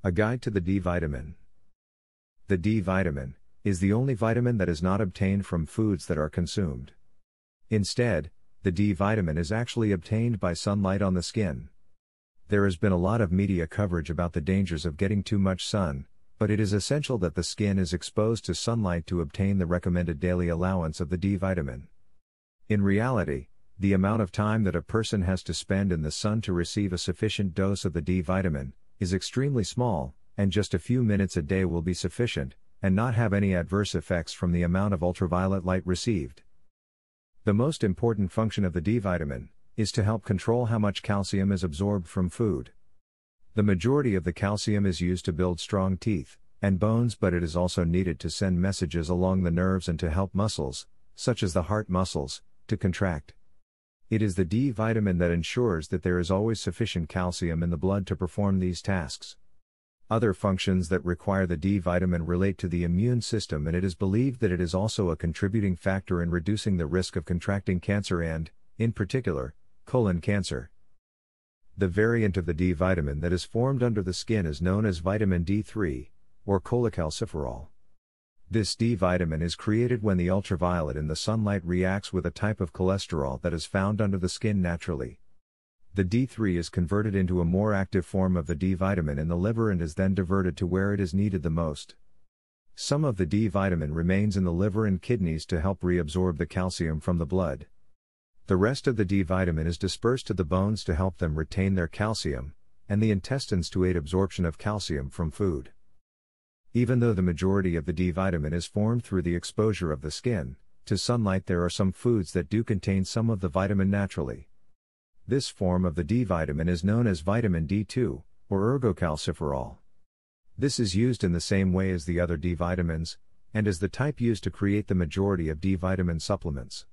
A guide to the D vitamin. The D vitamin is the only vitamin that is not obtained from foods that are consumed. Instead, the D vitamin is actually obtained by sunlight on the skin. There has been a lot of media coverage about the dangers of getting too much sun, but it is essential that the skin is exposed to sunlight to obtain the recommended daily allowance of the D vitamin. In reality, the amount of time that a person has to spend in the sun to receive a sufficient dose of the D vitamin is extremely small, and just a few minutes a day will be sufficient, and not have any adverse effects from the amount of ultraviolet light received. The most important function of the D vitamin is to help control how much calcium is absorbed from food. The majority of the calcium is used to build strong teeth and bones, but it is also needed to send messages along the nerves and to help muscles, such as the heart muscles, to contract. It is the D vitamin that ensures that there is always sufficient calcium in the blood to perform these tasks. Other functions that require the D vitamin relate to the immune system, and it is believed that it is also a contributing factor in reducing the risk of contracting cancer and, in particular, colon cancer. The variant of the D vitamin that is formed under the skin is known as vitamin D3, or cholecalciferol. This D vitamin is created when the ultraviolet in the sunlight reacts with a type of cholesterol that is found under the skin naturally. The D3 is converted into a more active form of the D vitamin in the liver and is then diverted to where it is needed the most. Some of the D vitamin remains in the liver and kidneys to help reabsorb the calcium from the blood. The rest of the D vitamin is dispersed to the bones to help them retain their calcium, and the intestines to aid absorption of calcium from food. Even though the majority of the D vitamin is formed through the exposure of the skin to sunlight, there are some foods that do contain some of the vitamin naturally. This form of the D vitamin is known as vitamin D2, or ergocalciferol. This is used in the same way as the other D vitamins, and is the type used to create the majority of D vitamin supplements.